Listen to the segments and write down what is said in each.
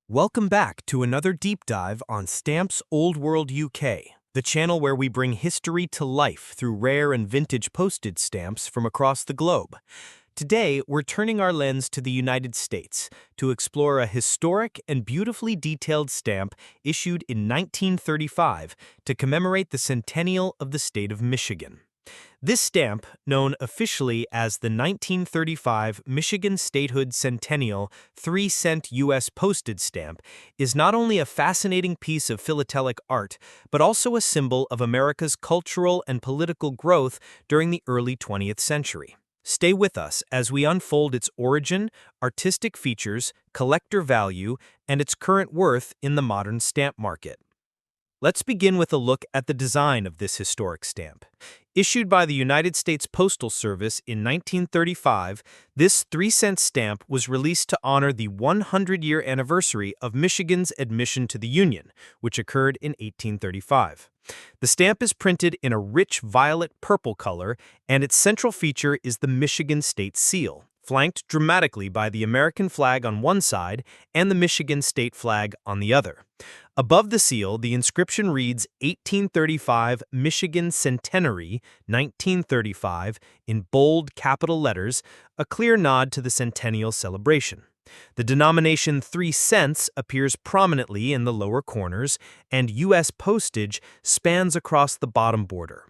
Welcome back to another deep dive on Stamps Old World UK, the channel where we bring history to life through rare and vintage postage stamps from across the globe. Today, we're turning our lens to the United States to explore a historic and beautifully detailed stamp issued in 1935 to commemorate the centennial of the state of Michigan. This stamp, known officially as the 1935 Michigan Statehood Centennial 3-cent U.S. postage stamp, is not only a fascinating piece of philatelic art, but also a symbol of America's cultural and political growth during the early 20th century. Stay with us as we unfold its origin, artistic features, collector value, and its current worth in the modern stamp market. Let's begin with a look at the design of this historic stamp. Issued by the United States Postal Service in 1935, this 3-cent stamp was released to honor the 100-year anniversary of Michigan's admission to the Union, which occurred in 1835. The stamp is printed in a rich violet-purple color, and its central feature is the Michigan State Seal, flanked dramatically by the American flag on one side and the Michigan state flag on the other. Above the seal, the inscription reads 1835 Michigan Centenary, 1935, in bold capital letters, a clear nod to the centennial celebration. The denomination 3 cents appears prominently in the lower corners, and U.S. postage spans across the bottom border.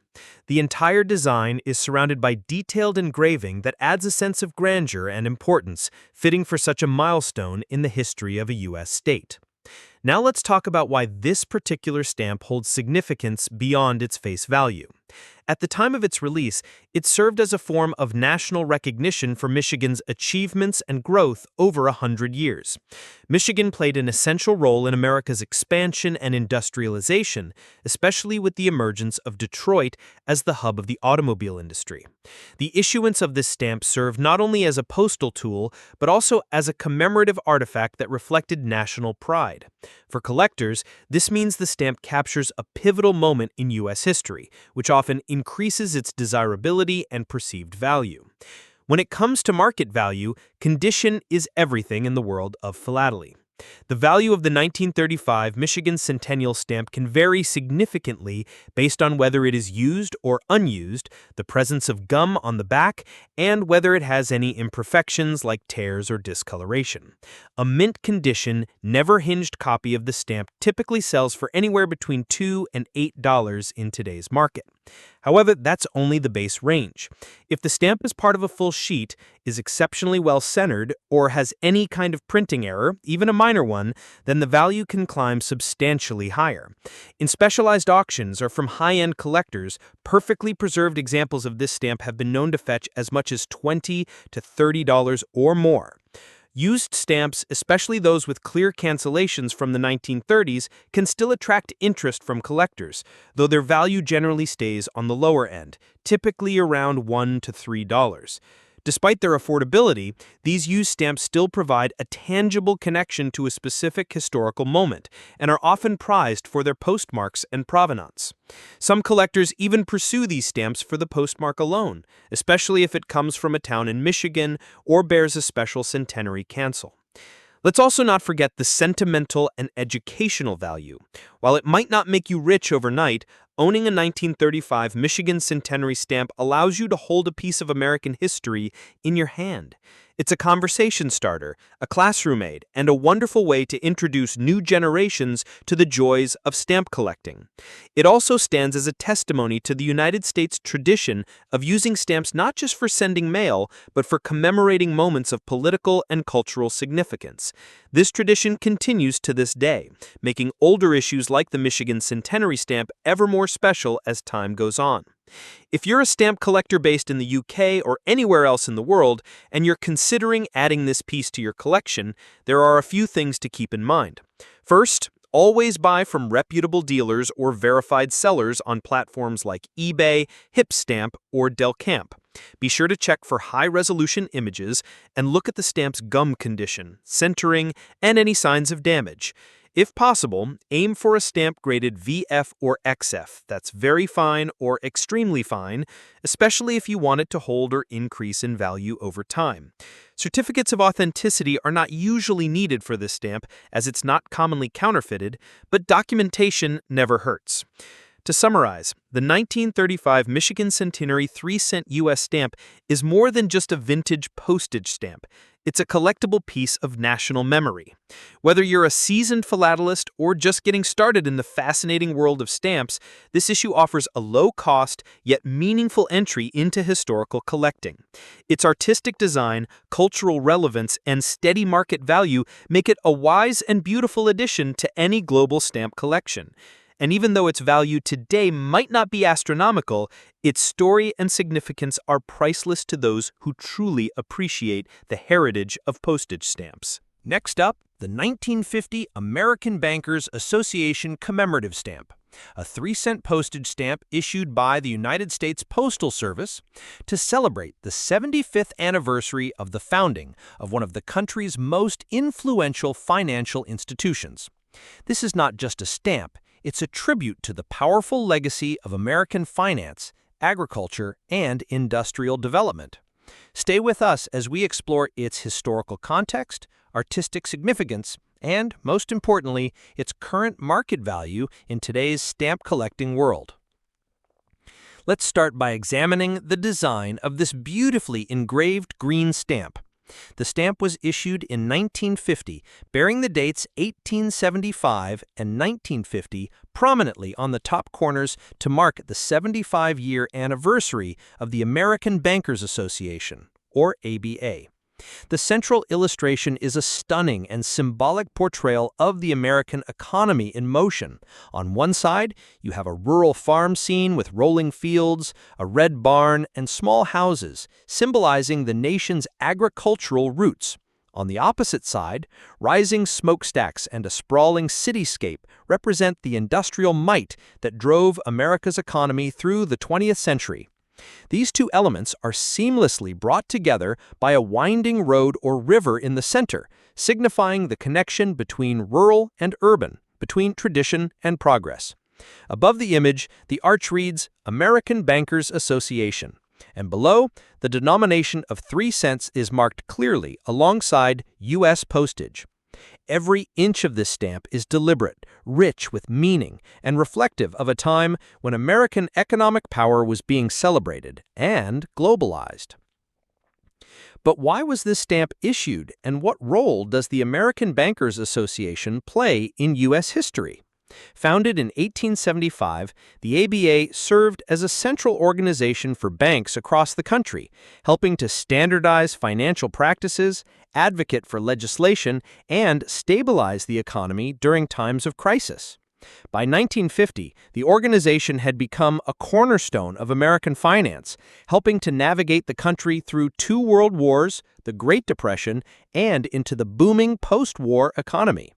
The entire design is surrounded by detailed engraving that adds a sense of grandeur and importance, fitting for such a milestone in the history of a U.S. state. Now let's talk about why this particular stamp holds significance beyond its face value. At the time of its release, it served as a form of national recognition for Michigan's achievements and growth over 100 years. Michigan played an essential role in America's expansion and industrialization, especially with the emergence of Detroit as the hub of the automobile industry. The issuance of this stamp served not only as a postal tool, but also as a commemorative artifact that reflected national pride. For collectors, this means the stamp captures a pivotal moment in U.S. history, which often increases its desirability and perceived value. When it comes to market value, condition is everything in the world of philately. The value of the 1935 Michigan Centennial stamp can vary significantly based on whether it is used or unused, the presence of gum on the back, and whether it has any imperfections like tears or discoloration. A mint condition, never hinged copy of the stamp typically sells for anywhere between $2 and $8 in today's market. However, that's only the base range. If the stamp is part of a full sheet, is exceptionally well centered, or has any kind of printing error, even a minor one, then the value can climb substantially higher. In specialized auctions or from high-end collectors, perfectly preserved examples of this stamp have been known to fetch as much as $20 to $30 or more. Used stamps, especially those with clear cancellations from the 1930s, can still attract interest from collectors, though their value generally stays on the lower end, typically around $1 to $3. Despite their affordability, these used stamps still provide a tangible connection to a specific historical moment and are often prized for their postmarks and provenance. Some collectors even pursue these stamps for the postmark alone, especially if it comes from a town in Michigan or bears a special centenary cancel. Let's also not forget the sentimental and educational value. While it might not make you rich overnight, owning a 1935 Michigan Centenary stamp allows you to hold a piece of American history in your hand. It's a conversation starter, a classroom aid, and a wonderful way to introduce new generations to the joys of stamp collecting. It also stands as a testimony to the United States tradition of using stamps not just for sending mail, but for commemorating moments of political and cultural significance. This tradition continues to this day, making older issues like the Michigan Centenary stamp ever more special as time goes on. If you're a stamp collector based in the UK or anywhere else in the world, and you're considering adding this piece to your collection, there are a few things to keep in mind. First, always buy from reputable dealers or verified sellers on platforms like eBay, Hipstamp, or Del Camp. Be sure to check for high-resolution images and look at the stamp's gum condition, centering, and any signs of damage. If possible, aim for a stamp graded VF or XF, that's very fine or extremely fine, especially if you want it to hold or increase in value over time. Certificates of authenticity are not usually needed for this stamp as it's not commonly counterfeited, but documentation never hurts. To summarize, the 1935 Michigan Centenary 3-cent U.S. stamp is more than just a vintage postage stamp. It's a collectible piece of national memory. Whether you're a seasoned philatelist or just getting started in the fascinating world of stamps, this issue offers a low-cost yet meaningful entry into historical collecting. Its artistic design, cultural relevance, and steady market value make it a wise and beautiful addition to any global stamp collection. And even though its value today might not be astronomical, its story and significance are priceless to those who truly appreciate the heritage of postage stamps. Next up, the 1950 American Bankers Association commemorative stamp, a 3-cent postage stamp issued by the United States Postal Service to celebrate the 75th anniversary of the founding of one of the country's most influential financial institutions. This is not just a stamp. It's a tribute to the powerful legacy of American finance, agriculture, and industrial development. Stay with us as we explore its historical context, artistic significance, and, most importantly, its current market value in today's stamp collecting world. Let's start by examining the design of this beautifully engraved green stamp. The stamp was issued in 1950, bearing the dates 1875 and 1950 prominently on the top corners to mark the 75-year anniversary of the American Bankers Association, or ABA. The central illustration is a stunning and symbolic portrayal of the American economy in motion. On one side, you have a rural farm scene with rolling fields, a red barn, and small houses, symbolizing the nation's agricultural roots. On the opposite side, rising smokestacks and a sprawling cityscape represent the industrial might that drove America's economy through the 20th century. These two elements are seamlessly brought together by a winding road or river in the center, signifying the connection between rural and urban, between tradition and progress. Above the image, the arch reads, American Bankers Association, and below, the denomination of 3 cents is marked clearly alongside U.S. postage. Every inch of this stamp is deliberate, rich with meaning, and reflective of a time when American economic power was being celebrated and globalized. But why was this stamp issued, and what role does the American Bankers Association play in U.S. history? Founded in 1875, the ABA served as a central organization for banks across the country, helping to standardize financial practices, advocate for legislation, and stabilize the economy during times of crisis. By 1950, the organization had become a cornerstone of American finance, helping to navigate the country through 2 world wars, the Great Depression, and into the booming post-war economy.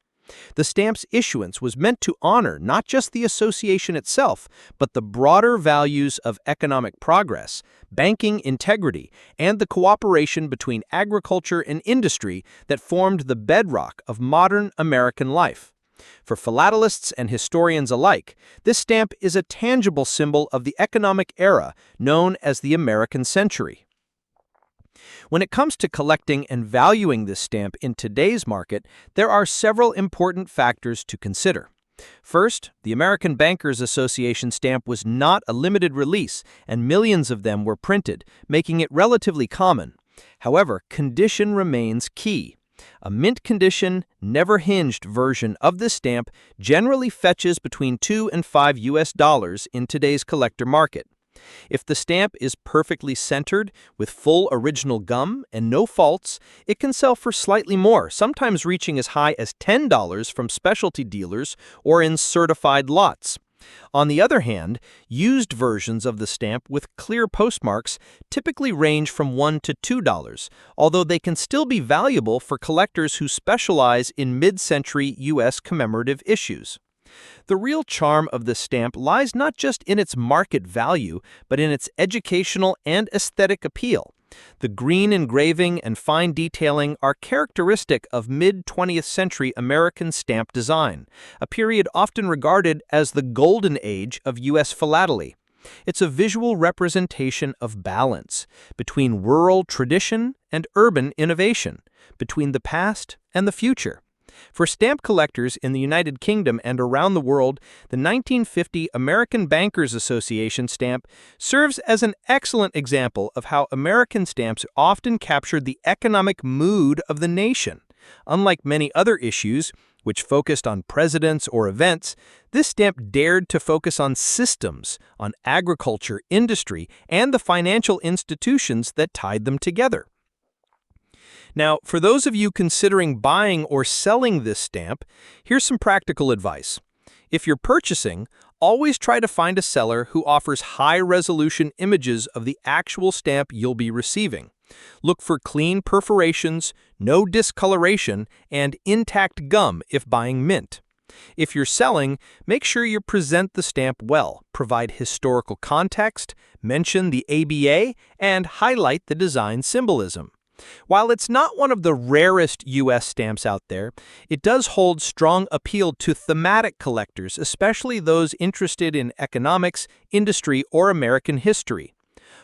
The stamp's issuance was meant to honor not just the association itself, but the broader values of economic progress, banking integrity, and the cooperation between agriculture and industry that formed the bedrock of modern American life. For philatelists and historians alike, this stamp is a tangible symbol of the economic era known as the American century. When it comes to collecting and valuing this stamp in today's market, there are several important factors to consider. First, the American Bankers Association stamp was not a limited release, and millions of them were printed, making it relatively common. However, condition remains key. A mint condition, never hinged version of this stamp generally fetches between $2 and $5 US in today's collector market. If the stamp is perfectly centered, with full original gum and no faults, it can sell for slightly more, sometimes reaching as high as $10 from specialty dealers or in certified lots. On the other hand, used versions of the stamp with clear postmarks typically range from $1 to $2, although they can still be valuable for collectors who specialize in mid-century U.S. commemorative issues. The real charm of the stamp lies not just in its market value, but in its educational and aesthetic appeal. The green engraving and fine detailing are characteristic of mid-20th century American stamp design, a period often regarded as the golden age of U.S. philately. It's a visual representation of balance between rural tradition and urban innovation, between the past and the future. For stamp collectors in the United Kingdom and around the world, the 1950 American Bankers Association stamp serves as an excellent example of how American stamps often captured the economic mood of the nation. Unlike many other issues, which focused on presidents or events, this stamp dared to focus on systems, on agriculture, industry, and the financial institutions that tied them together. Now, for those of you considering buying or selling this stamp, here's some practical advice. If you're purchasing, always try to find a seller who offers high-resolution images of the actual stamp you'll be receiving. Look for clean perforations, no discoloration, and intact gum if buying mint. If you're selling, make sure you present the stamp well, provide historical context, mention the ABA, and highlight the design symbolism. While it's not one of the rarest U.S. stamps out there, it does hold strong appeal to thematic collectors, especially those interested in economics, industry, or American history.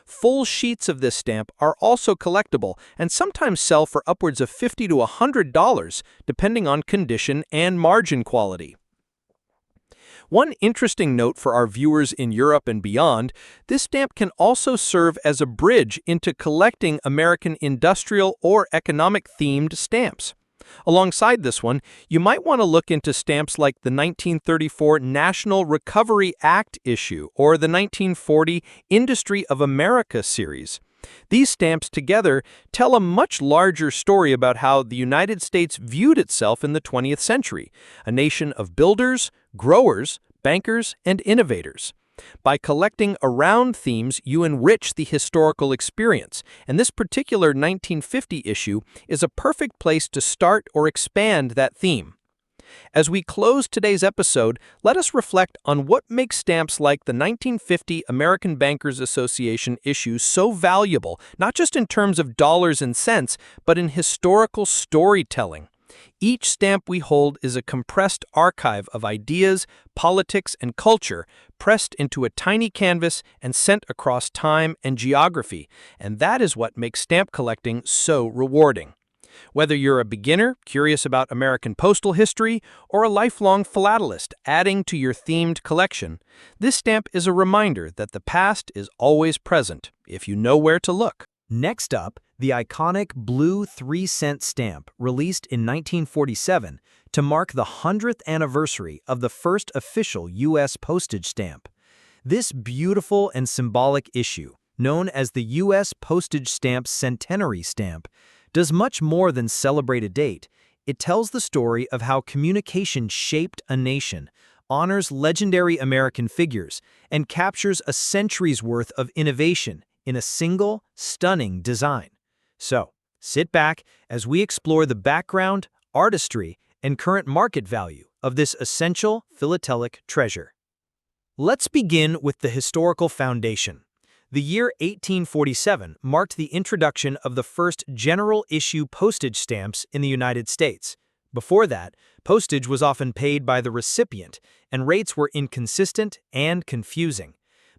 Full sheets of this stamp are also collectible and sometimes sell for upwards of $50 to $100, depending on condition and margin quality. One interesting note for our viewers in Europe and beyond, this stamp can also serve as a bridge into collecting American industrial or economic-themed stamps. Alongside this one, you might want to look into stamps like the 1934 National Recovery Act issue or the 1940 Industry of America series. These stamps together tell a much larger story about how the United States viewed itself in the 20th century, a nation of builders, growers, bankers, and innovators. By collecting around themes, you enrich the historical experience, and this particular 1950 issue is a perfect place to start or expand that theme. As we close today's episode, let us reflect on what makes stamps like the 1950 American Bankers Association issue so valuable, not just in terms of dollars and cents, but in historical storytelling. Each stamp we hold is a compressed archive of ideas, politics, and culture, pressed into a tiny canvas and sent across time and geography, and that is what makes stamp collecting so rewarding. Whether you're a beginner, curious about American postal history, or a lifelong philatelist adding to your themed collection, this stamp is a reminder that the past is always present, if you know where to look. Next up, the iconic blue 3-cent stamp, released in 1947 to mark the 100th anniversary of the first official U.S. postage stamp. This beautiful and symbolic issue, known as the U.S. Postage Stamp Centenary stamp, does much more than celebrate a date. It tells the story of how communication shaped a nation, honors legendary American figures, and captures a century's worth of innovation in a single, stunning design. So, sit back as we explore the background, artistry, and current market value of this essential philatelic treasure. Let's begin with the historical foundation. The year 1847 marked the introduction of the first general-issue postage stamps in the United States. Before that, postage was often paid by the recipient, and rates were inconsistent and confusing.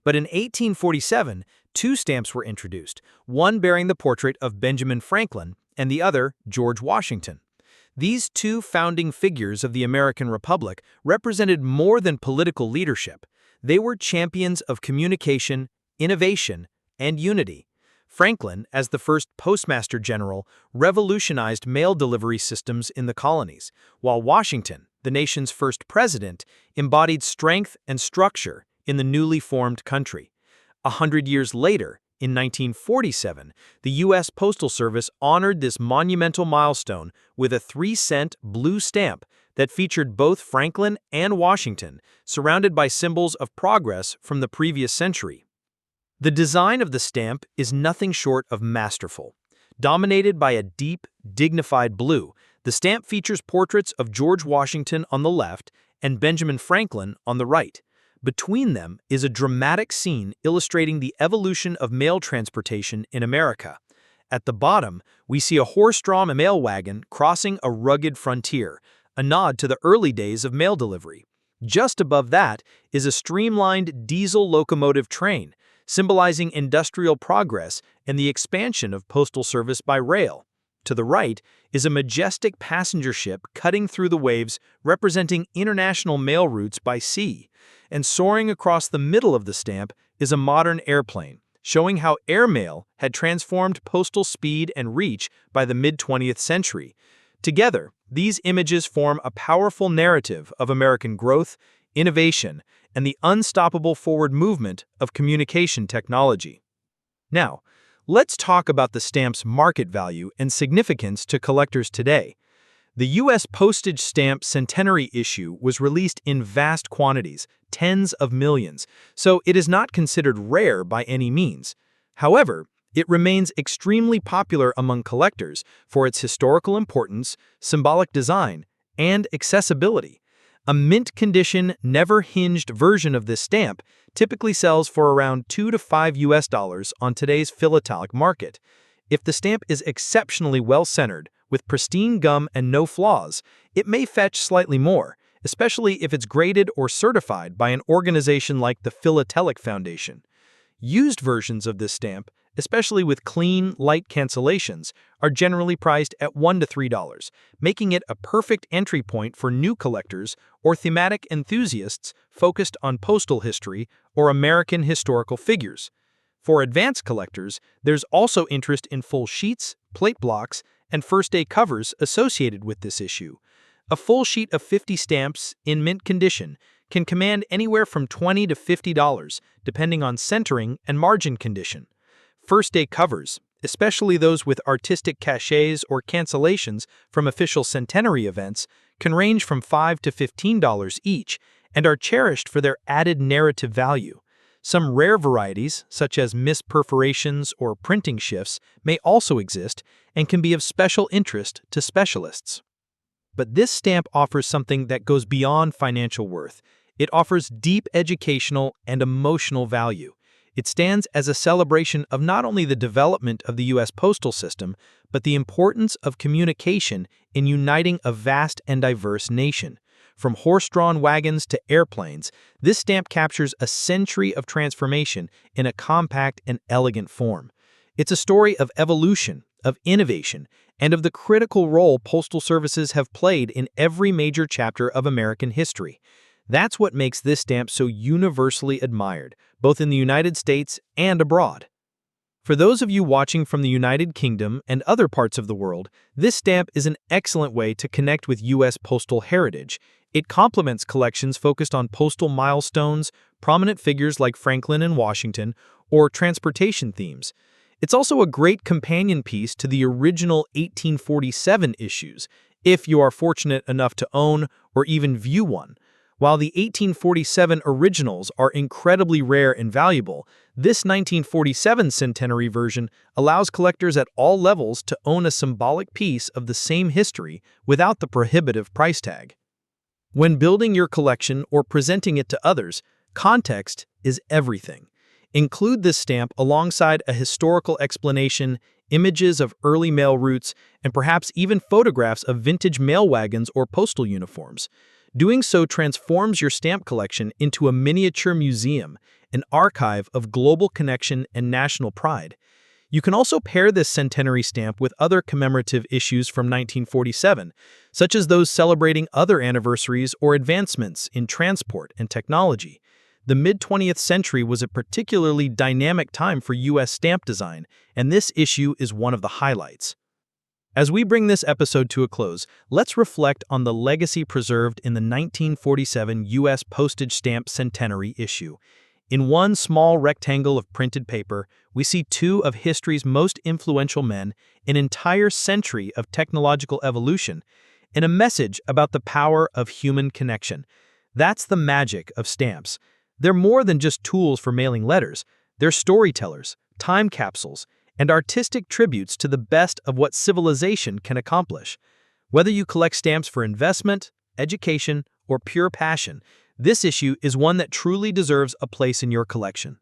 But in 1847, two stamps were introduced, one bearing the portrait of Benjamin Franklin and the other George Washington. These two founding figures of the American Republic represented more than political leadership. They were champions of communication, innovation, and unity. Franklin, as the first postmaster general, revolutionized mail delivery systems in the colonies, while Washington, the nation's first president, embodied strength and structure in the newly formed country. 100 years later, in 1947, the U.S. Postal Service honored this monumental milestone with a 3-cent blue stamp that featured both Franklin and Washington, surrounded by symbols of progress from the previous century. The design of the stamp is nothing short of masterful. Dominated by a deep, dignified blue, the stamp features portraits of George Washington on the left and Benjamin Franklin on the right. Between them is a dramatic scene illustrating the evolution of mail transportation in America. At the bottom, we see a horse-drawn mail wagon crossing a rugged frontier, a nod to the early days of mail delivery. Just above that is a streamlined diesel locomotive train, symbolizing industrial progress and the expansion of postal service by rail. To the right is a majestic passenger ship cutting through the waves, representing international mail routes by sea. And soaring across the middle of the stamp is a modern airplane, showing how airmail had transformed postal speed and reach by the mid-20th century. Together, these images form a powerful narrative of American growth, innovation, and the unstoppable forward movement of communication technology. Now, let's talk about the stamp's market value and significance to collectors today. The U.S. postage stamp centenary issue was released in vast quantities, tens of millions, so it is not considered rare by any means. However, it remains extremely popular among collectors for its historical importance, symbolic design, and accessibility. A mint-condition, never-hinged version of this stamp typically sells for around $2 to $5 on today's philatelic market. If the stamp is exceptionally well-centered, with pristine gum and no flaws, it may fetch slightly more, especially if it's graded or certified by an organization like the Philatelic Foundation. Used versions of this stamp, especially with clean, light cancellations, are generally priced at $1 to $3, making it a perfect entry point for new collectors or thematic enthusiasts focused on postal history or American historical figures. For advanced collectors, there's also interest in full sheets, plate blocks, and first-day covers associated with this issue. A full sheet of 50 stamps in mint condition can command anywhere from $20 to $50, depending on centering and margin condition. First-day covers, especially those with artistic cachets or cancellations from official centenary events, can range from $5 to $15 each and are cherished for their added narrative value. Some rare varieties, such as misperforations or printing shifts, may also exist and can be of special interest to specialists. But this stamp offers something that goes beyond financial worth. It offers deep educational and emotional value. It stands as a celebration of not only the development of the U.S. postal system, but the importance of communication in uniting a vast and diverse nation. From horse-drawn wagons to airplanes, this stamp captures a century of transformation in a compact and elegant form. It's a story of evolution, of innovation, and of the critical role postal services have played in every major chapter of American history. That's what makes this stamp so universally admired, both in the United States and abroad. For those of you watching from the United Kingdom and other parts of the world, this stamp is an excellent way to connect with U.S. postal heritage. It complements collections focused on postal milestones, prominent figures like Franklin and Washington, or transportation themes. It's also a great companion piece to the original 1847 issues, if you are fortunate enough to own or even view one. While the 1847 originals are incredibly rare and valuable, this 1947 centenary version allows collectors at all levels to own a symbolic piece of the same history without the prohibitive price tag. When building your collection or presenting it to others, context is everything. Include this stamp alongside a historical explanation, images of early mail routes, and perhaps even photographs of vintage mail wagons or postal uniforms. Doing so transforms your stamp collection into a miniature museum, an archive of global connection and national pride. You can also pair this centenary stamp with other commemorative issues from 1947, such as those celebrating other anniversaries or advancements in transport and technology. The mid-20th century was a particularly dynamic time for U.S. stamp design, and this issue is one of the highlights. As we bring this episode to a close, let's reflect on the legacy preserved in the 1947 U.S. postage stamp centenary issue. In one small rectangle of printed paper, we see two of history's most influential men, an entire century of technological evolution, and a message about the power of human connection. That's the magic of stamps. They're more than just tools for mailing letters. They're storytellers, time capsules, and artistic tributes to the best of what civilization can accomplish. Whether you collect stamps for investment, education, or pure passion, this issue is one that truly deserves a place in your collection.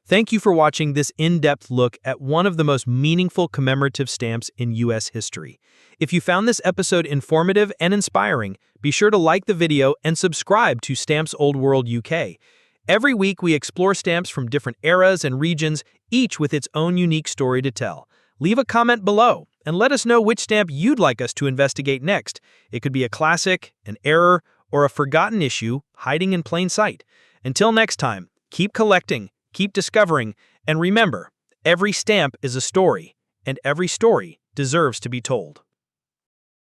Thank you for watching this in-depth look at one of the most meaningful commemorative stamps in U.S. history. If you found this episode informative and inspiring, be sure to like the video and subscribe to Stamps Old World UK. Every week we explore stamps from different eras and regions, each with its own unique story to tell. Leave a comment below and let us know which stamp you'd like us to investigate next. It could be a classic, an error, or a forgotten issue hiding in plain sight. Until next time, keep collecting, keep discovering, and remember, every stamp is a story, and every story deserves to be told.